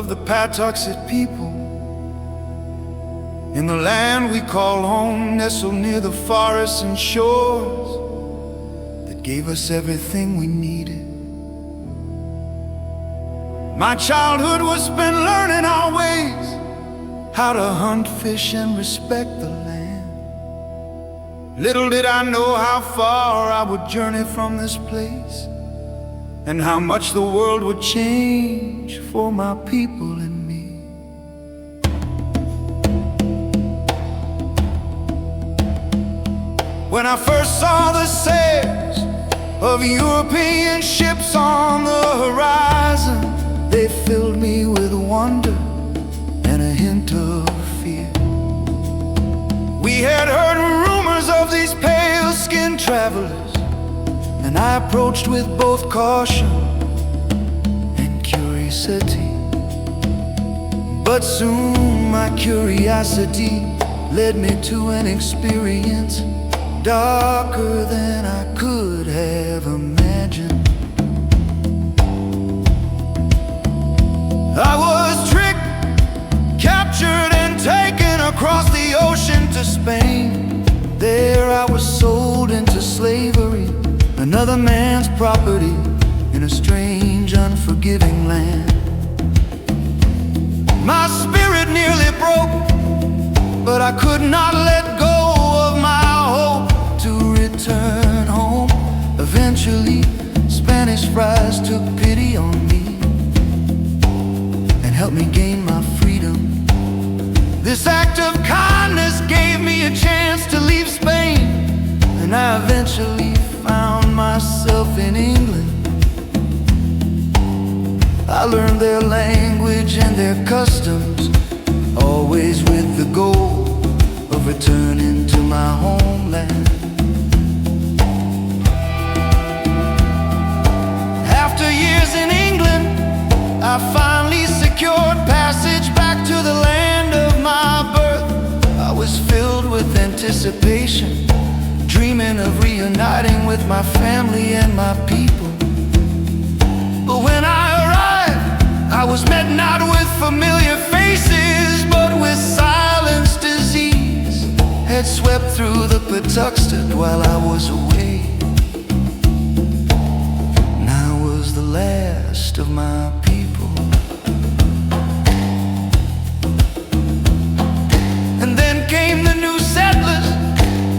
of the Patuxet people in the land we call home, nestled near the forests and shores that gave us everything we needed. My childhood was spent learning our ways, how to hunt, fish, and respect the land. Little did I know how far I would journey from this place, and how much the world would change for my people and me. When I first saw the sails of European ships on the horizon, they filled me with wonder and a hint of fear. We had heard rumors of these pale-skinned travelers, and I approached with both caution and curiosity. But soon my curiosity led me to an experience darker than I could have imagined. I was tricked, captured, and taken across the ocean to Spain. There I was sold into slavery, another man's property, in a strange, unforgiving land. My spirit nearly broke, but I could not let go of my hope to return home. Eventually, Spanish friars took pity on me and helped me gain my freedom. This act of kindness gave me a chance to leave Spain, and I eventually found myself in England. I learned their language and their customs, always with the goal of returning to my homeland. After years in England, I finally secured passage back to the land of my birth. I was filled with anticipation, dreaming of reuniting with my family and my people. But when I arrived, I was met not with familiar faces, but with silence. Disease had swept through the Patuxet while I was away, and I was the last of my people. And then came the new settlers,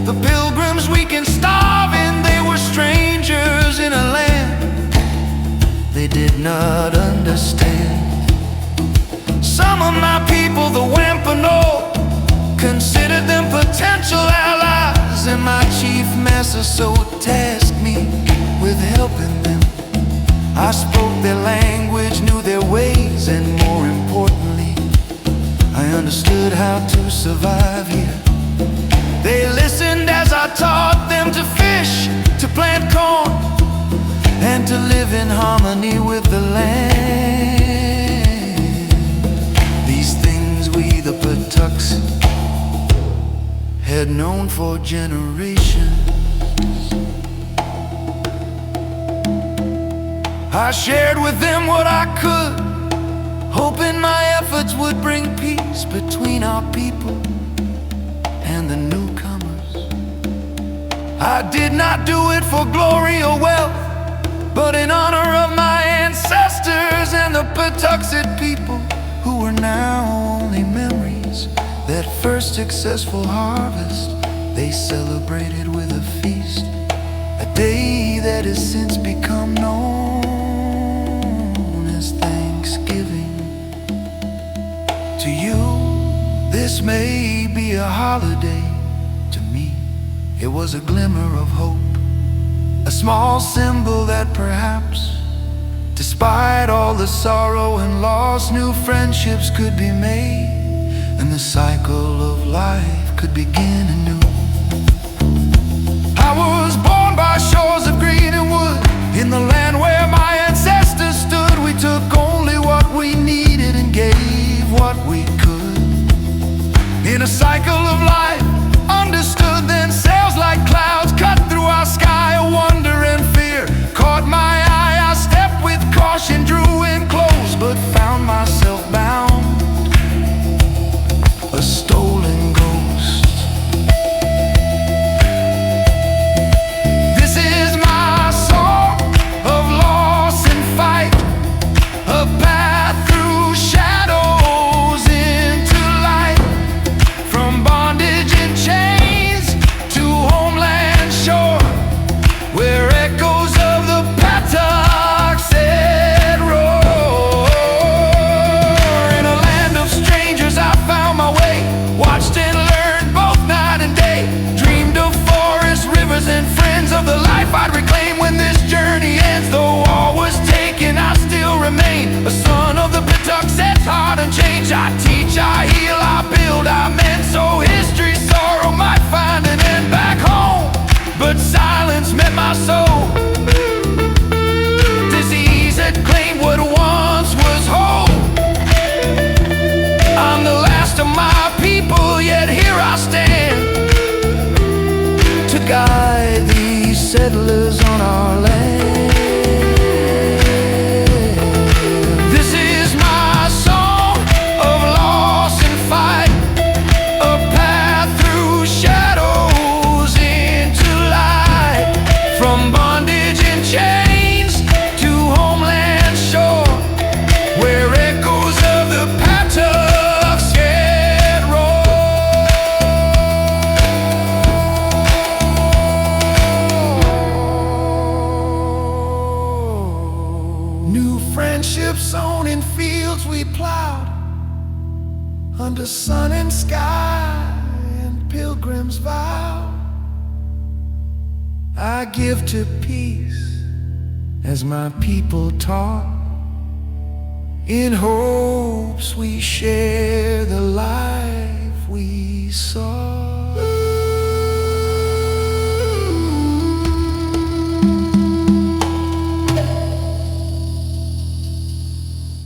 the pilgrims, weak and starving. They were strangers in a land they did not understand. Some of my people, the Wampanoag, considered them potential allies, and my chief master so tasked me with helping them. I spoke their language, knew their ways, and more importantly, I understood how to survive here. They listened as I taught them to fish, to plant corn, and to live in harmony with the land. These things we, the Patuxet, had known for generations. I shared with them what I could, hoping my efforts would bring peace between our people and the newcomers. I did not do it for glory or wealth, but in honor of my ancestors and the Patuxet people, who are now only memories. That first successful harvest they celebrated with a feast, a day that has since become known as Thanksgiving. To you, this may be a holiday. To me, it was a glimmer of hope, a small symbol that perhaps, despite all the sorrow and loss, new friendships could be made, and the cycle of life could begin anew. I was born by shores of green and wood, in the land where my ancestors stood. We took only what we needed and gave what we could. In a cycle of life, understood then, sails like clouds cut through our sky. A wonder and fear caught my eye. I stepped with caution, drew in close, but found myself back I teach, I heal, I build, I mend, so history, sorrow might find an end back home. But silence met my soul. Disease had claimed what once was whole. I'm the last of my people, yet here I stand to guide these settlers on our land. Friendships sown in fields we plowed, under sun and sky and pilgrims vow. I give to peace as my people taught, in hopes we share the light.